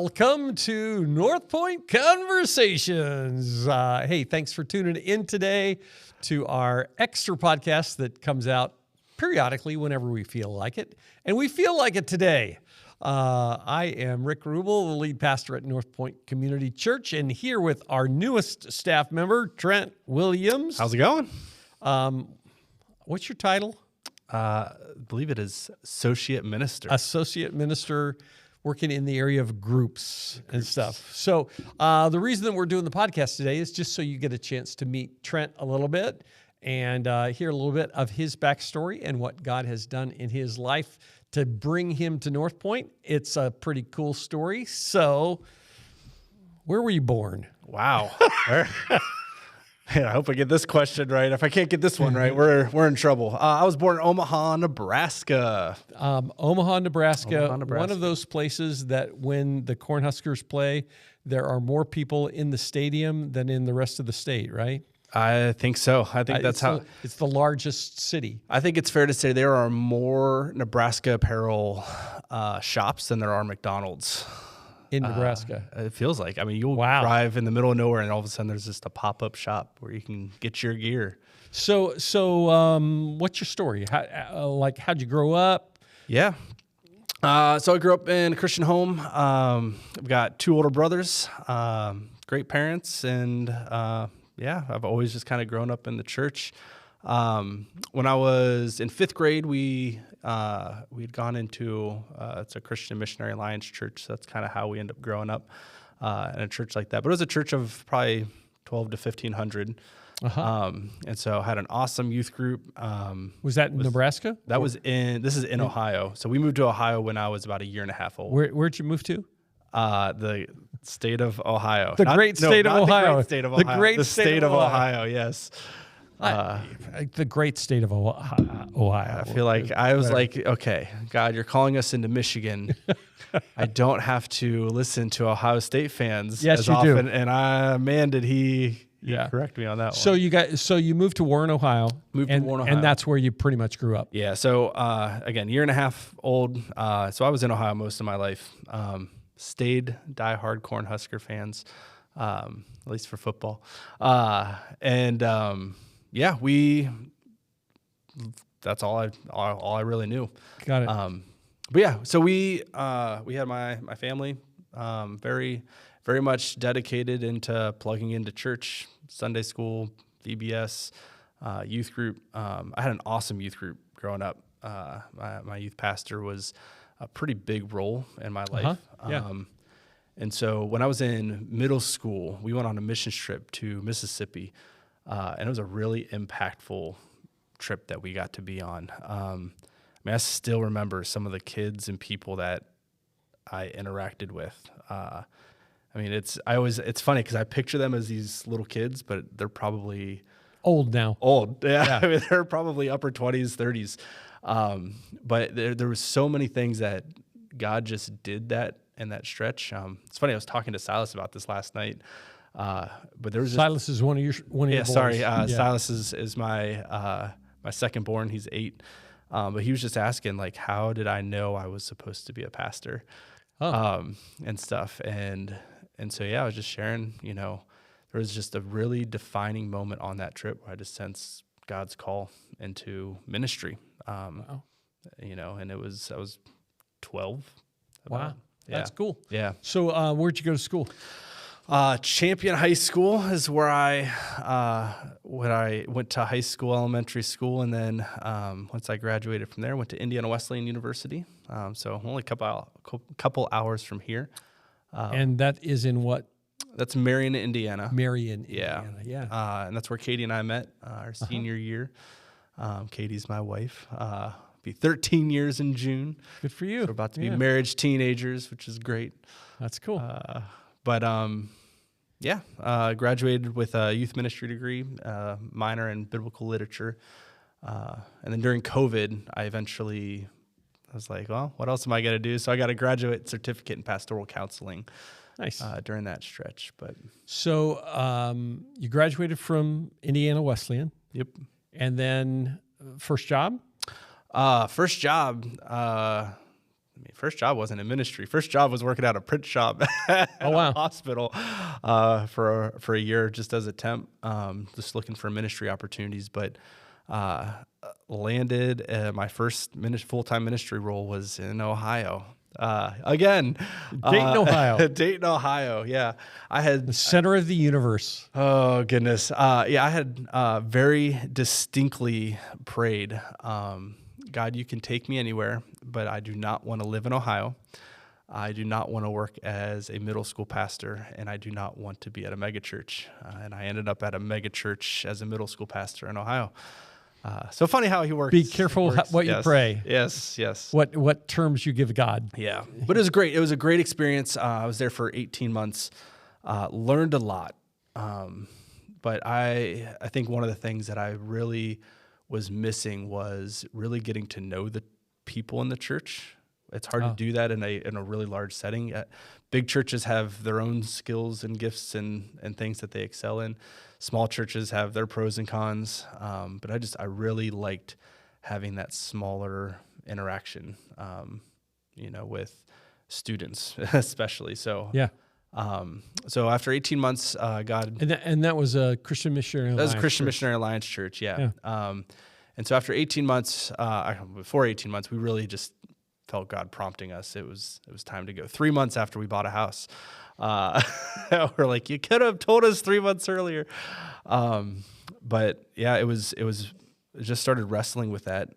Welcome to Northpointe Conversations. Hey, thanks for tuning in today to our extra podcast that comes out periodically whenever we feel like it. And we feel like it today. I am Rick Rubel, the lead pastor at Northpointe Community Church, and here with our newest staff member, Trent Williams. How's it going? What's your title? I believe it is associate minister. Associate minister, working in the area of groups and stuff. So the reason that we're doing the podcast today is just so you get a chance to meet Trent a little bit and hear a little bit of his backstory and what God has done in his life to bring him to Northpointe. It's a pretty cool story. So where were you born? Wow. I hope I get this question right. If I can't get this one right, we're in trouble. I was born in Omaha, Nebraska. Omaha, Nebraska. One of those places that when the Cornhuskers play, there are more people in the stadium than in the rest of the state, right? I think so. I think that's how it's the largest city. I think it's fair to say there are more Nebraska apparel shops than there are McDonald's. In Nebraska. It feels like. I mean, you'll drive in the middle of nowhere and all of a sudden there's just a pop-up shop where you can get your gear. So what's your story? How'd you grow up? Yeah. So I grew up in a Christian home. I've got two older brothers, great parents, and I've always just kind of grown up in the church. When I was in fifth grade, we'd gone into it's a Christian Missionary Alliance church. So that's kind of how we ended up growing up in a church like that. But it was a church of probably 12 to 1,500. And so I had an awesome youth group. Was that in Nebraska? This is in Ohio. So we moved to Ohio when I was about a year and a half old. Where'd you move to? The state of Ohio. The great state of Ohio. The state of Ohio, yes. The great state of Ohio. I feel like I was like, okay, God, you're calling us into Michigan. I don't have to listen to Ohio State fans as often. Do. And man, did he correct me on that one. So you moved to Warren, Ohio. And that's where you pretty much grew up. Yeah. So again, year and a half old. So I was in Ohio most of my life. Stayed diehard Cornhusker fans, at least for football. That's all I really knew. Got it. But yeah, so we had my family, very, very much dedicated into plugging into church, Sunday school, VBS, youth group. I had an awesome youth group growing up. My youth pastor was a pretty big role in my life. And so when I was in middle school, we went on a mission trip to Mississippi. And it was a really impactful trip that we got to be on. I still remember some of the kids and people that I interacted with. It's funny because I picture them as these little kids, but they're probably old now. Yeah. I mean, they're probably upper 20s, 30s. But there was so many things that God just did that in that stretch. It's funny. I was talking to Silas about this last night. But there was Silas is one of your boys. Silas is my second born. He's 8. But he was just asking, like, how did I know I was supposed to be a pastor? And stuff. And so I was just sharing, there was just a really defining moment on that trip where I just sensed God's call into ministry. And I was 12. Wow. That's cool. Yeah. So where'd you go to school? Champion High School is where I went to high school, elementary school, and then once I graduated from there, I went to Indiana Wesleyan University. So only a couple hours from here. And that is in what? That's Marion, Indiana. Marion, Indiana. Yeah. And that's where Katie and I met our senior year. Katie's my wife. Be 13 years in June. Good for you. So we're about to be marriage teenagers, which is great. That's cool. Graduated with a youth ministry degree, minor in biblical literature. And then during COVID, I was like, well, what else am I going to do? So I got a graduate certificate in pastoral counseling. Nice. During that stretch. So you graduated from Indiana Wesleyan. Yep. And then first job? First job, mean, first job wasn't in ministry. First job was working at a print shop at Oh, wow. a hospital for a year just as a temp, just looking for ministry opportunities. But landed my first full-time ministry role was in Ohio. Again, Dayton, Ohio. Dayton, Ohio. Yeah, I had The center of the universe. Oh goodness. Yeah, I had very distinctly prayed, God, you can take me anywhere, but I do not want to live in Ohio. I do not want to work as a middle school pastor, and I do not want to be at a megachurch. And I ended up at a megachurch as a middle school pastor in Ohio. So funny how he works. Be careful what you pray. Yes, yes. What terms you give God. Yeah, but it was great. It was a great experience. I was there for 18 months, learned a lot. But I think one of the things that I really was missing was really getting to know the people in the church. It's hard to do that in a really large setting. Big churches have their own skills and gifts and things that they excel in. Small churches have their pros and cons. But I really liked having that smaller interaction, with students especially. So Yeah. So after 18 months, God, And that was a Christian Missionary Alliance. that was a Christian Church. Missionary Alliance Church. Yeah. And so after 18 months, before 18 months, we really just felt God prompting us. It was time to go. 3 months after we bought a house, we're like, you could have told us 3 months earlier. But yeah, it just started wrestling with that.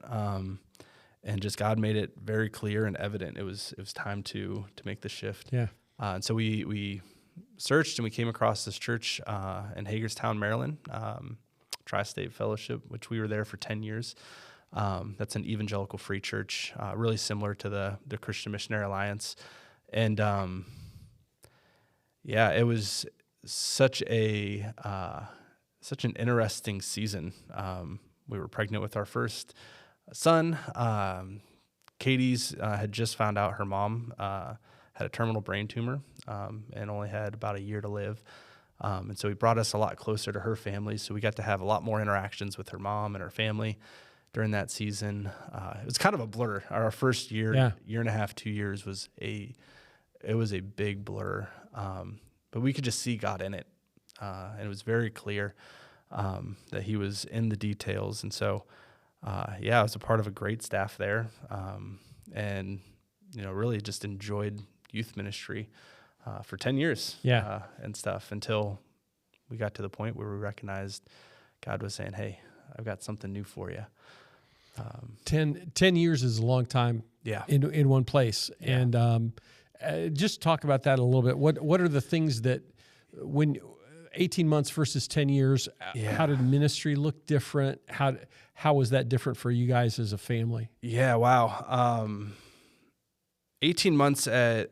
And just God made it very clear and evident. It was time to make the shift. Yeah. And so we searched and we came across this church in Hagerstown, Maryland, Tri-State Fellowship, which we were there for 10 years. That's an evangelical free church, really similar to the Christian Missionary Alliance. And it was such an interesting season. We were pregnant with our first son. Katie's had just found out her mom had a terminal brain tumor and only had about a year to live. And so he brought us a lot closer to her family. So we got to have a lot more interactions with her mom and her family during that season. It was kind of a blur. Our first year and a half, 2 years was a big blur. But we could just see God in it. And it was very clear that he was in the details. And so, I was a part of a great staff there. And, really just enjoyed youth ministry for 10 years and stuff until we got to the point where we recognized God was saying, hey, I've got something new for you. 10 years is a long time in one place. Yeah. And just talk about that a little bit. What are the things that when 18 months versus 10 years, how did ministry look different? How was that different for you guys as a family? Yeah, wow. 18 months at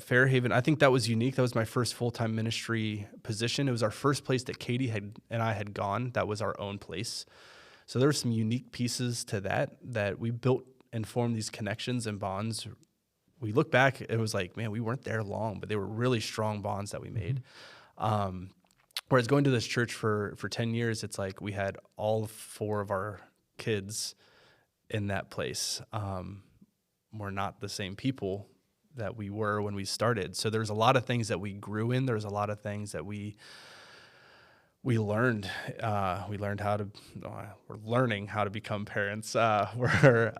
Fairhaven, I think that was unique. That was my first full-time ministry position. It was our first place that Katie and I had gone. That was our own place. So there were some unique pieces to that we built and formed these connections and bonds. We look back, it was like, man, we weren't there long, but they were really strong bonds that we made. Whereas going to this church for 10 years, it's like we had all 4 of our kids in that place. We're not the same people that we were when we started. So there's a lot of things that we grew in. There's a lot of things that we learned. We're learning how to become parents. We're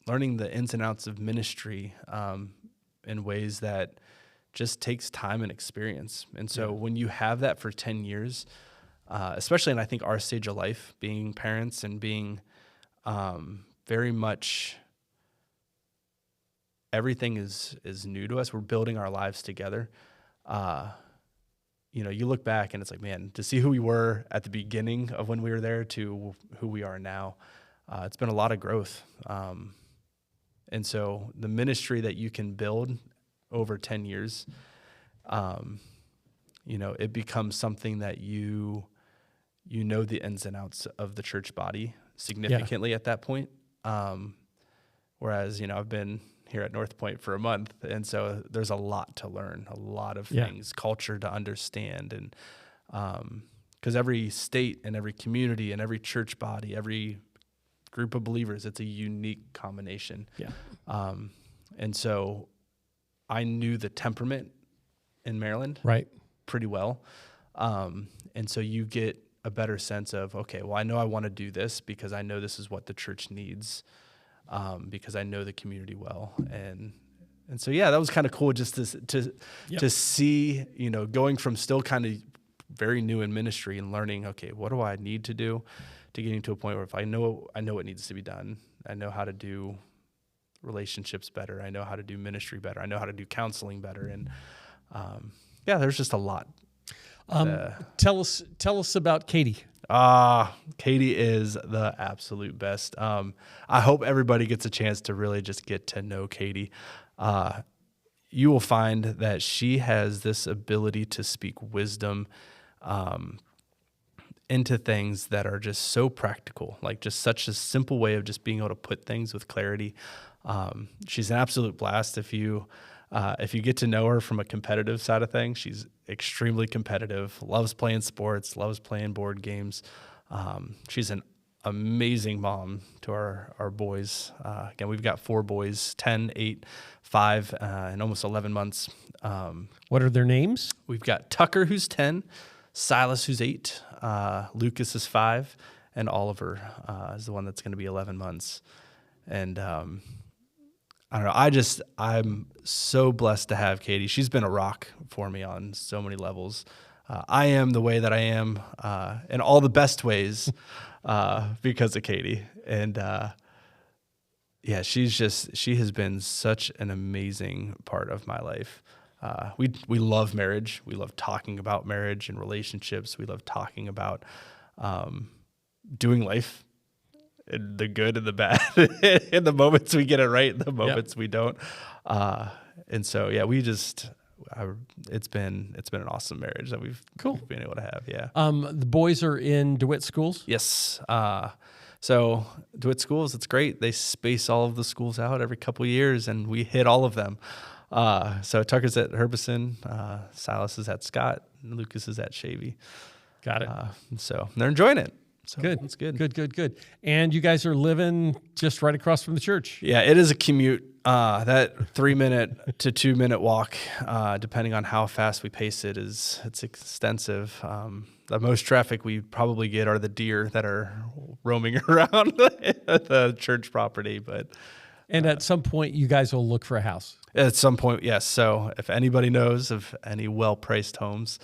learning the ins and outs of ministry in ways that just takes time and experience. And so when you have that for 10 years, especially in I think our stage of life, being parents and being very much everything is new to us. We're building our lives together. You look back and it's like, man, to see who we were at the beginning of when we were there to who we are now, it's been a lot of growth. And so the ministry that you can build over 10 years, it becomes something that you know the ins and outs of the church body significantly at that point. Whereas, I've been here at Northpointe for a month, and so there's a lot to learn, a lot of things, culture to understand, and because every state and every community and every church body, every group of believers. It's a unique combination. Yeah. And so I knew the temperament in Maryland Right. pretty well. And so you get a better sense of, okay, well, I know I want to do this because I know this is what the church needs, because I know the community well. And so, yeah, that was kind of cool just to see, going from still kind of very new in ministry and learning, okay, what do I need to do, to getting to a point where if I know what needs to be done, I know how to do relationships better, I know how to do ministry better, I know how to do counseling better. And there's just a lot. Tell us about Katie. Katie is the absolute best. I hope everybody gets a chance to really just get to know Katie. You will find that she has this ability to speak wisdom into things that are just so practical, like just such a simple way of just being able to put things with clarity. She's an absolute blast. If you get to know her from a competitive side of things, she's extremely competitive, loves playing sports, loves playing board games. She's an amazing mom to our boys. Again, we've got 4 boys, 10, 8, 5, and almost 11 months. What are their names? We've got Tucker, who's 10, Silas, who's 8, Lucas is 5, and Oliver is the one that's going to be 11 months. And I don't know. I'm so blessed to have Katie. She's been a rock for me on so many levels. I am the way that I am in all the best ways because of Katie. And she has been such an amazing part of my life. We love marriage. We love talking about marriage and relationships. We love talking about doing life. The good and the bad, in the moments we get it right, in the moments we don't, and so it's been an awesome marriage that we've been able to have. The boys are in DeWitt schools. Yes. So DeWitt schools, it's great. They space all of the schools out every couple of years, and we hit all of them. So Tucker's at Herbison, Silas is at Scott, and Lucas is at Shavy. Got it. So they're enjoying it. So good. That's good. Good. And you guys are living just right across from the church. Yeah, it is a commute. That 3-minute to 2-minute walk, depending on how fast we pace it, it's extensive. The most traffic we probably get are the deer that are roaming around the church property. And at some point, you guys will look for a house. At some point, yes. So if anybody knows of any well-priced homes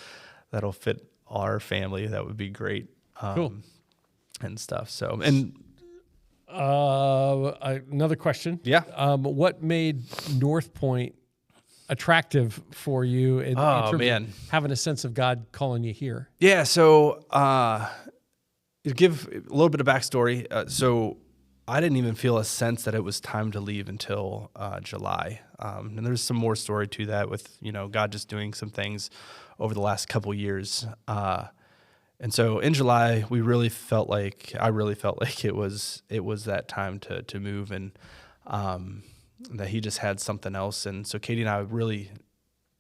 that'll fit our family, that would be great. Cool. And stuff. So, and another question. Yeah. What made Northpointe attractive for you in terms of having a sense of God calling you here? Yeah. So, to give a little bit of backstory. So I didn't even feel a sense that it was time to leave until July. And there's some more story to that with, God just doing some things over the last couple years. And so in July, I really felt like it was that time to move, and that he just had something else. And so Katie and I really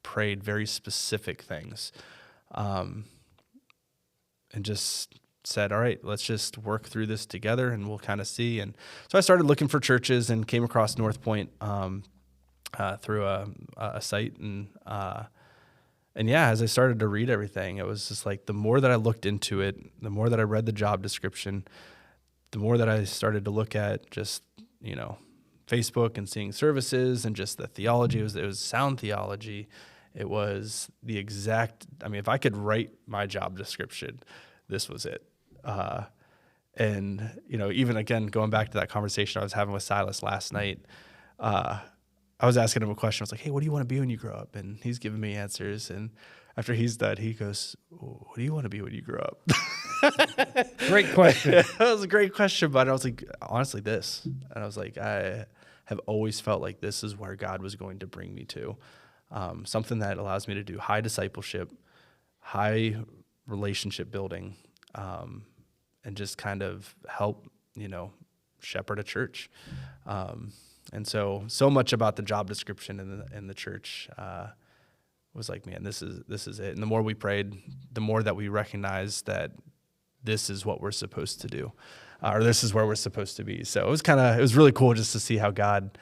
prayed very specific things, and just said, all right, let's just work through this together and we'll kind of see. And so I started looking for churches and came across Northpointe through a site. And as I started to read everything, it was just like the more that I looked into it, the more that I read the job description, the more that I started to look at just, Facebook and seeing services and just the theology. It was sound theology. It was the exact, if I could write my job description, this was it. And, even again, going back to that conversation I was having with Silas last night, I was asking him a question. I was like, hey, what do you want to be when you grow up? And he's giving me answers. And after he's done, he goes, what do you want to be when you grow up? Great question. That was a great question. But I was like, honestly, this. And I was like, I have always felt like this is where God was going to bring me to. Something that allows me to do high discipleship, high relationship building, and just kind of help, shepherd a church. And so much about the job description in the church was like, man, this is it. And the more we prayed, the more that we recognized that this is what we're supposed to do. or this is where we're supposed to be. So it was really cool just to see how God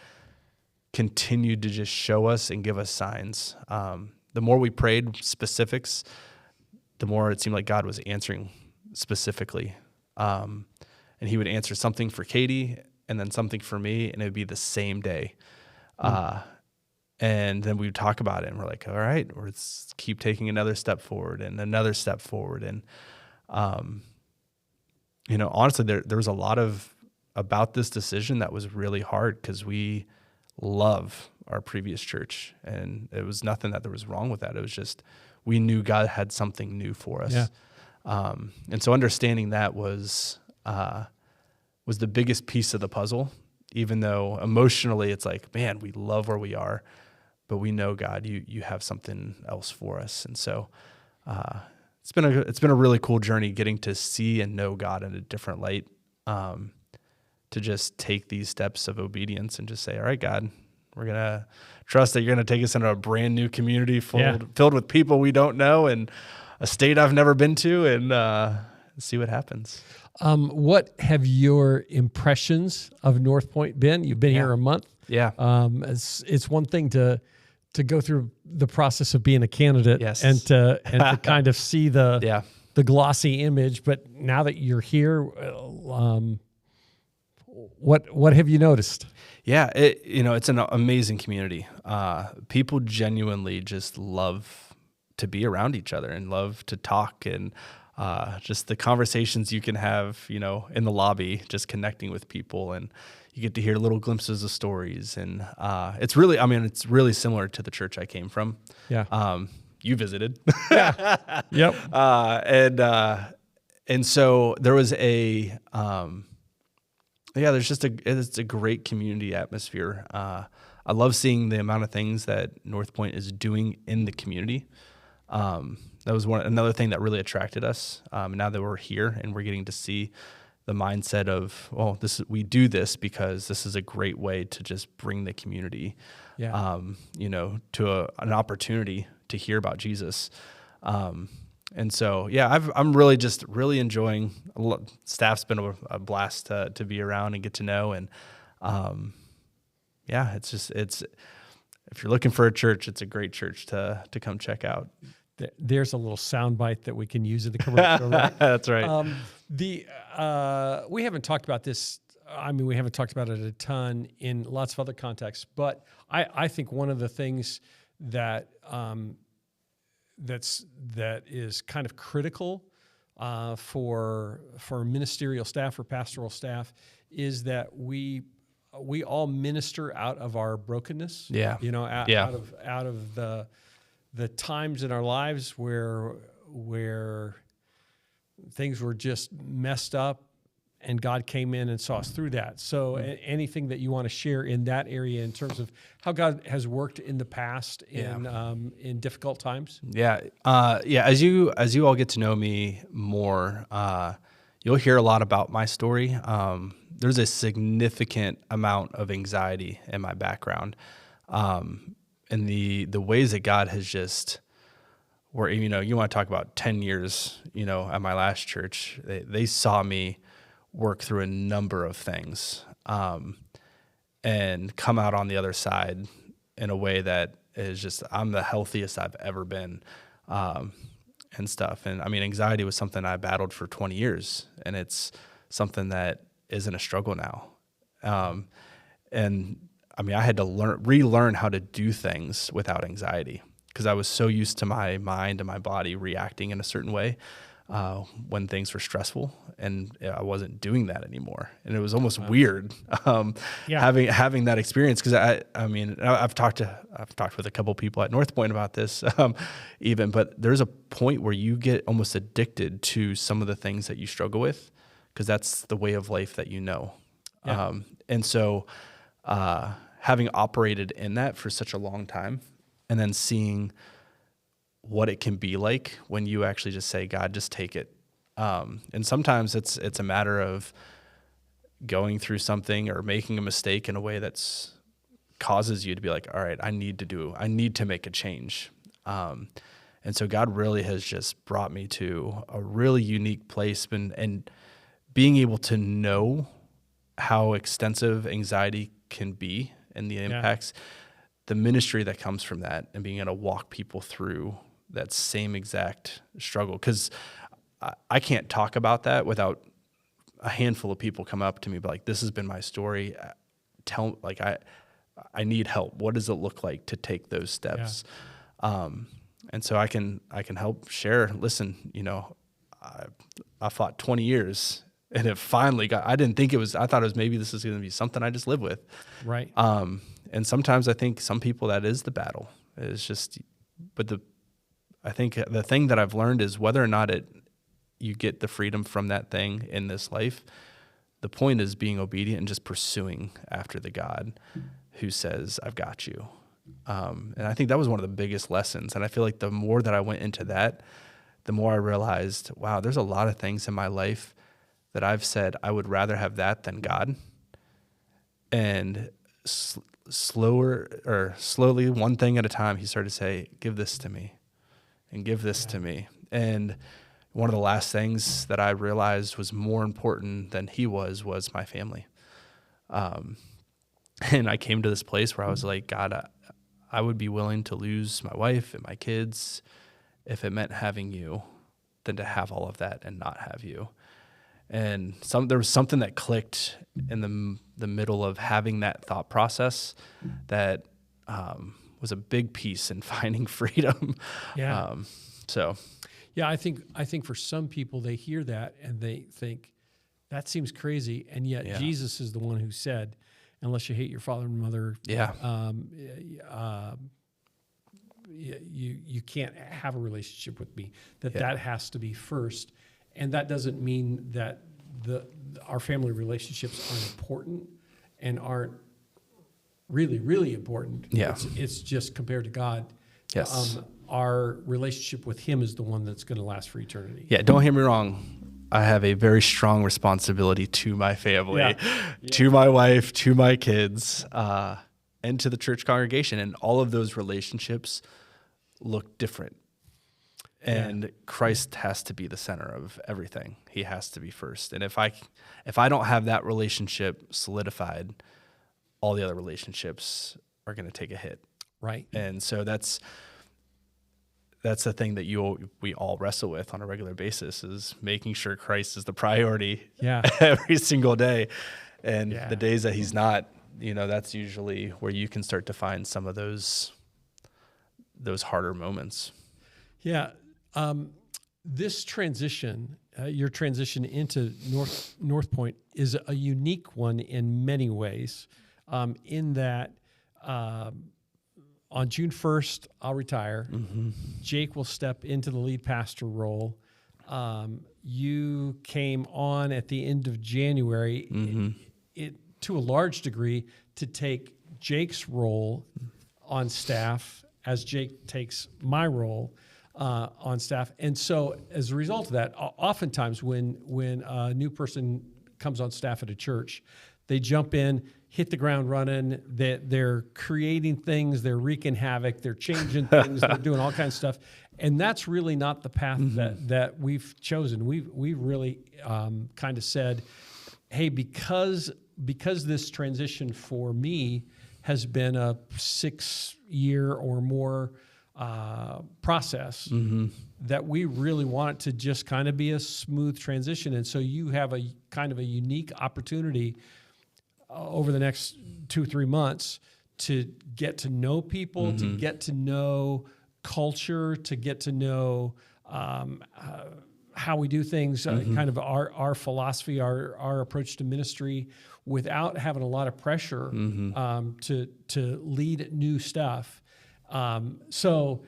continued to just show us and give us signs. The more we prayed specifics, the more it seemed like God was answering specifically. And he would answer something for Katie and then something for me, and it would be the same day. And then we would talk about it, and we're like, all right, let's keep taking another step forward and another step forward. And, honestly, there was a lot about this decision that was really hard because we love our previous church, and it was nothing that there was wrong with that. It was just, we knew God had something new for us. Yeah. And so understanding that was the biggest piece of the puzzle, even though emotionally it's like, man, we love where we are, but we know, God, you have something else for us. And so it's been a really cool journey getting to see and know God in a different light, to just take these steps of obedience and just say, all right, God, we're going to trust that you're going to take us into a brand new community filled with people we don't know and a state I've never been to, and see what happens. What have your impressions of Northpointe been? You've been here a month. Yeah. It's one thing to go through the process of being a candidate, Yes. and to kind of see the glossy image, but now that you're here, what have you noticed? Yeah, it's an amazing community. People genuinely just love to be around each other and love to talk, and just the conversations you can have, in the lobby, just connecting with people, and you get to hear little glimpses of stories. And it's really similar to the church I came from. Yeah. You visited. Yeah. Yep. And so there was it's a great community atmosphere. I love seeing the amount of things that Northpointe is doing in the community. That was another thing that really attracted us. Now that we're here and we're getting to see the mindset of, we do this because this is a great way to just bring the community, to an opportunity to hear about Jesus. And so, I'm really enjoying. Staff's been a blast to be around and get to know. And it's if you're looking for a church, it's a great church to come check out. There's a little soundbite that we can use in the commercial, right? That's right. We haven't talked about this. We haven't talked about it a ton in lots of other contexts, but I think one of the things that that is kind of critical for ministerial staff or pastoral staff is that we all minister out of our brokenness. Yeah. Out of the times in our lives where things were just messed up, and God came in and saw us through that. So anything that you want to share in that area in terms of how God has worked in the past in difficult times? Yeah. As you all get to know me more, you'll hear a lot about my story. There's a significant amount of anxiety in my background. And the ways that God has just, where, you want to talk about 10 years, at my last church, they saw me work through a number of things, and come out on the other side in a way that is just, I'm the healthiest I've ever been, and stuff. And anxiety was something I battled for 20 years, and it's something that isn't a struggle now. I had to relearn how to do things without anxiety, because I was so used to my mind and my body reacting in a certain way when things were stressful, and I wasn't doing that anymore. And it was almost weird having that experience, because I've talked with a couple people at Northpointe about this, but there's a point where you get almost addicted to some of the things that you struggle with, because that's the way of life that you know. Yeah. And so having operated in that for such a long time, and then seeing what it can be like when you actually just say, God, just take it. And sometimes it's a matter of going through something or making a mistake in a way that's causes you to be like, all right, I need to make a change. And so God really has just brought me to a really unique place, and being able to know how extensive anxiety can be and the impacts, the ministry that comes from that, and being able to walk people through that same exact struggle. Because I can't talk about that without a handful of people come up to me, but like, this has been my story. I need help. What does it look like to take those steps? And so I can help share. Listen, I fought 20 years, and it finally got. I thought it was maybe this is going to be something I just live with. Right. And sometimes I think some people that is the battle. It's just, I think the thing that I've learned is whether or not you get the freedom from that thing in this life, the point is being obedient and just pursuing after the God who says, I've got you. And I think that was one of the biggest lessons. And I feel like the more that I went into that, the more I realized, wow, there's a lot of things in my life that I've said I would rather have that than God. And slowly, one thing at a time, he started to say, give this to me and give this to me. And one of the last things that I realized was more important than he was my family. And I came to this place where I was like, God, I would be willing to lose my wife and my kids if it meant having you than to have all of that and not have you. And there was something that clicked in the middle of having that thought process that was a big piece in finding freedom. Yeah. Yeah, I think for some people, they hear that and they think that seems crazy, and yet Jesus is the one who said, unless you hate your father and mother, you can't have a relationship with me. That has to be first, and that doesn't mean that our family relationships aren't important and aren't really, really important. Yeah, it's just compared to God. Yes. Our relationship with him is the one that's going to last for eternity. Yeah, don't hear me wrong. I have a very strong responsibility to my family, to my wife, to my kids, and to the church congregation. And all of those relationships look different. And Christ has to be the center of everything. He has to be first. And if I don't have that relationship solidified, all the other relationships are going to take a hit. Right. And so that's the thing that we all wrestle with on a regular basis, is making sure Christ is the priority every single day. And the days that he's not, that's usually where you can start to find some of those harder moments. Yeah. This transition, your transition into Northpointe, is a unique one in many ways, in that on June 1st, I'll retire. Mm-hmm. Jake will step into the lead pastor role. You came on at the end of January, to a large degree, to take Jake's role on staff as Jake takes my role on staff. And so as a result of that, oftentimes when a new person comes on staff at a church, they jump in, hit the ground running, they're creating things, they're wreaking havoc, they're changing things, they're doing all kinds of stuff. And that's really not the path that we've chosen. We've really kind of said, hey, because this transition for me has been a 6-year or more process, that we really want it to just kind of be a smooth transition. And so you have a kind of a unique opportunity over the next 2-3 months to get to know people, to get to know culture, to get to know how we do things, kind of our philosophy, our approach to ministry, without having a lot of pressure to lead new stuff. So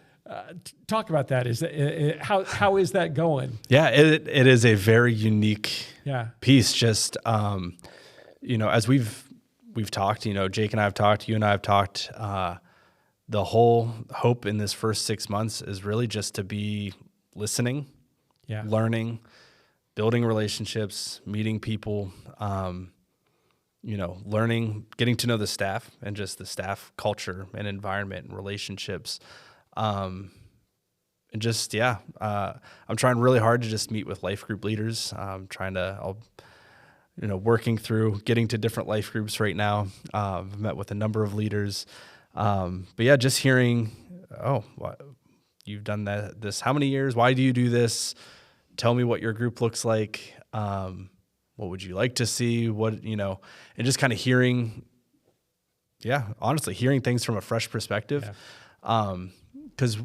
talk about that. Is that, how is that going? Yeah, it is a very unique piece. Just as we've talked, Jake and I have talked, you and I have talked, the whole hope in this first 6 months is really just to be listening, learning, building relationships, meeting people, learning, getting to know the staff and just the staff culture and environment and relationships. And just, I'm trying really hard to just meet with life group leaders. working through getting to different life groups right now. I've met with a number of leaders. But yeah, just hearing, you've done this, how many years? Why do you do this? Tell me what your group looks like. What would you like to see? And just kind of hearing, honestly, hearing things from a fresh perspective. Because,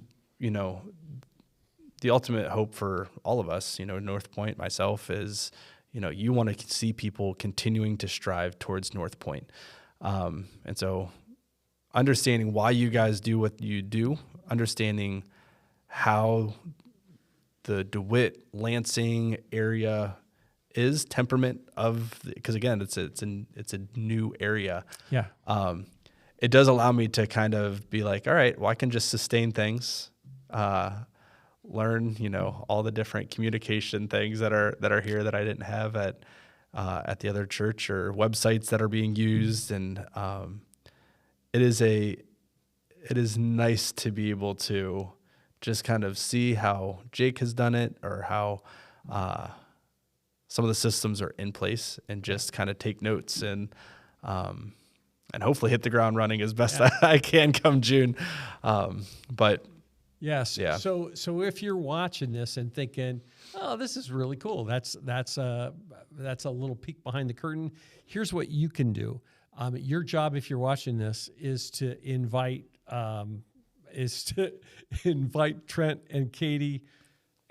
the ultimate hope for all of us, Northpointe, myself, is, you want to see people continuing to strive towards Northpointe. And so understanding why you guys do what you do, understanding how the DeWitt, Lansing area is temperament because again, it's a new area. Yeah. It does allow me to kind of be like, all right, well, I can just sustain things, learn, all the different communication things that are here that I didn't have at the other church, or websites that are being used. And it is nice to be able to just kind of see how Jake has done it, or how some of the systems are in place, and just kind of take notes and hopefully hit the ground running as best I can come June. But yes. Yeah. So if you're watching this and thinking, oh, this is really cool, that's a little peek behind the curtain. Here's what you can do. Your job, if you're watching this, is to invite Trent and Katie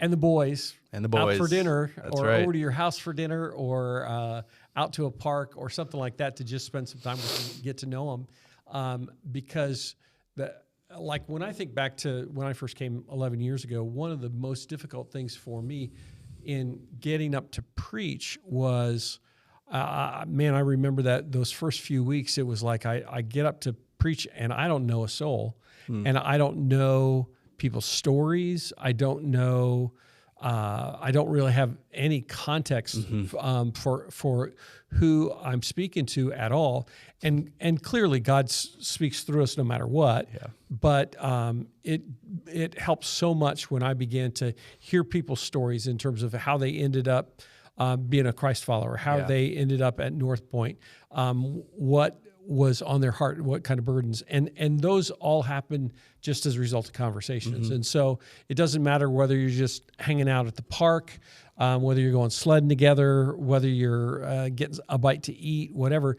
and the boys out for dinner, That's or right. over to your house for dinner, or out to a park or something like that, to just spend some time with them, get to know them. Because like when I think back to when I first came 11 years ago, one of the most difficult things for me in getting up to preach was, I remember that those first few weeks, it was like I get up to preach and I don't know a soul, and I don't know people's stories. I don't know. I don't really have any context for who I'm speaking to at all, and clearly God speaks through us no matter what. Yeah. But it helps so much when I began to hear people's stories in terms of how they ended up being a Christ follower, how they ended up at Northpointe, what was on their heart, what kind of burdens, and those all happen just as a result of conversations. And so it doesn't matter whether you're just hanging out at the park, whether you're going sledding together, whether you're getting a bite to eat, whatever.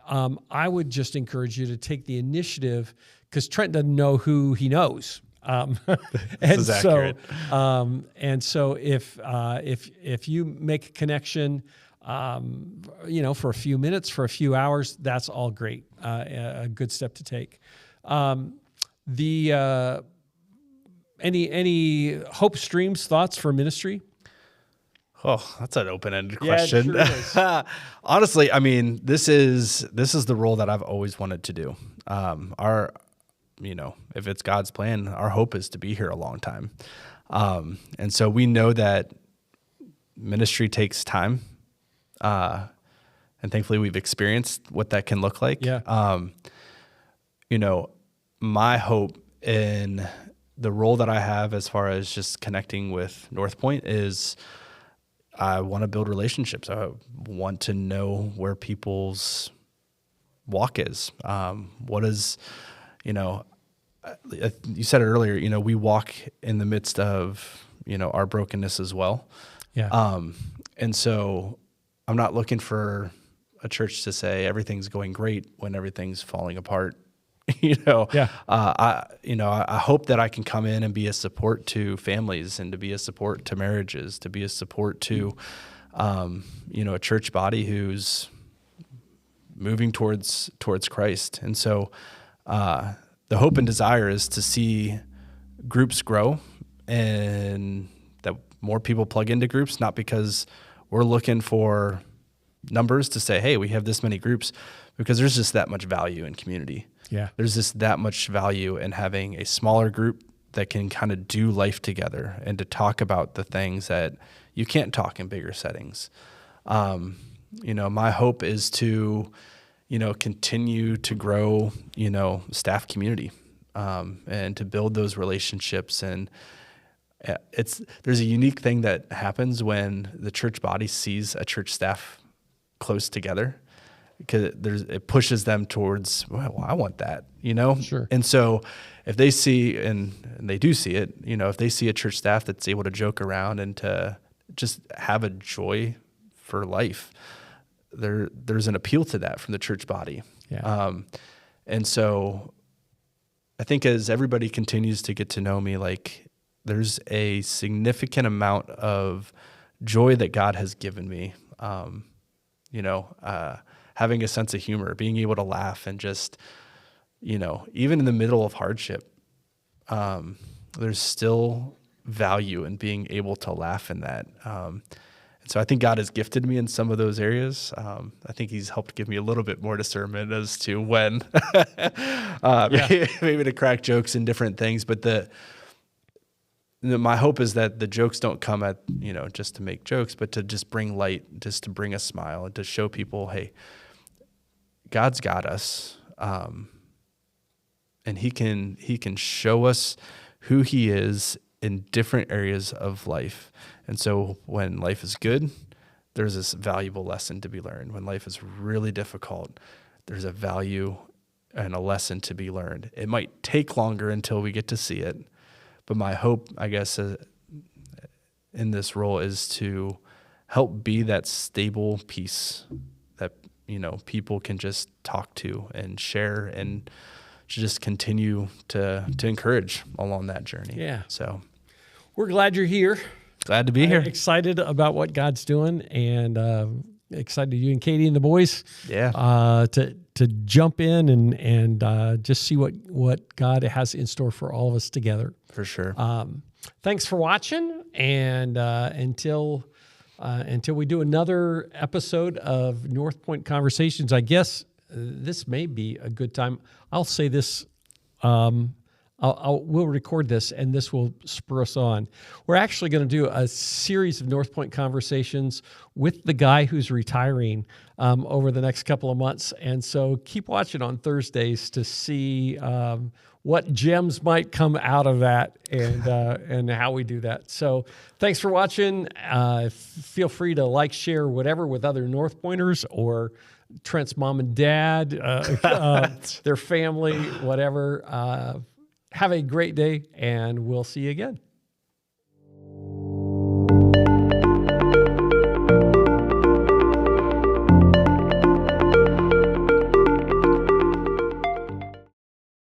I would just encourage you to take the initiative, because Trent doesn't know who he knows. This is accurate. So if you make a connection, for a few minutes, for a few hours, that's all great. A good step to take. Any hope streams, thoughts for ministry? Oh, that's an open-ended question. Yeah, it sure is. Honestly, I mean, this is the role that I've always wanted to do. If it's God's plan, our hope is to be here a long time. And so we know that ministry takes time. And thankfully we've experienced what that can look like. Yeah. My hope in the role that I have as far as just connecting with Northpointe is I want to build relationships. I want to know where people's walk is. What is, you said it earlier, we walk in the midst of, our brokenness as well. Yeah. And so I'm not looking for a church to say everything's going great when everything's falling apart. Yeah. I hope that I can come in and be a support to families, and to be a support to marriages, to be a support to, a church body who's moving towards Christ. And so, the hope and desire is to see groups grow, and that more people plug into groups, not because we're looking for numbers to say, hey, we have this many groups, because there's just that much value in community. Yeah. There's just that much value in having a smaller group that can kind of do life together and to talk about the things that you can't talk in bigger settings. My hope is to, continue to grow, staff community, and to build those relationships. And there's a unique thing that happens when the church body sees a church staff close together, because it pushes them towards, well, I want that, Sure. And so if they see, and they do see it, if they see a church staff that's able to joke around and to just have a joy for life, there's an appeal to that from the church body. Yeah. And so I think as everybody continues to get to know me, like, there's a significant amount of joy that God has given me. Having a sense of humor, being able to laugh, and just, even in the middle of hardship, there's still value in being able to laugh in that. And so I think God has gifted me in some of those areas. I think he's helped give me a little bit more discernment as to when, maybe to crack jokes and different things. But my hope is that the jokes don't come at, just to make jokes, but to just bring light, just to bring a smile, and to show people, hey, God's got us. And he can show us who he is in different areas of life. And so when life is good, there's this valuable lesson to be learned. When life is really difficult, there's a value and a lesson to be learned. It might take longer until we get to see it, but my hope, I guess, in this role is to help be that stable piece that, people can just talk to and share, and to just continue to encourage along that journey. Yeah. So we're glad you're here. Glad to be here. Excited about what God's doing, and excited you and Katie and the boys. Yeah. To jump in and just see what God has in store for all of us together. For sure. Thanks for watching, and until we do another episode of Northpointe Conversations, I guess this may be a good time. I'll say this. We'll record this, and this will spur us on. We're actually going to do a series of Northpointe Conversations with the guy who's retiring over the next couple of months. And so keep watching on Thursdays to see what gems might come out of that, and how we do that. So thanks for watching. Feel free to like, share, whatever with other Northpointers, or Trent's mom and dad, their family, whatever. Have a great day, and we'll see you again.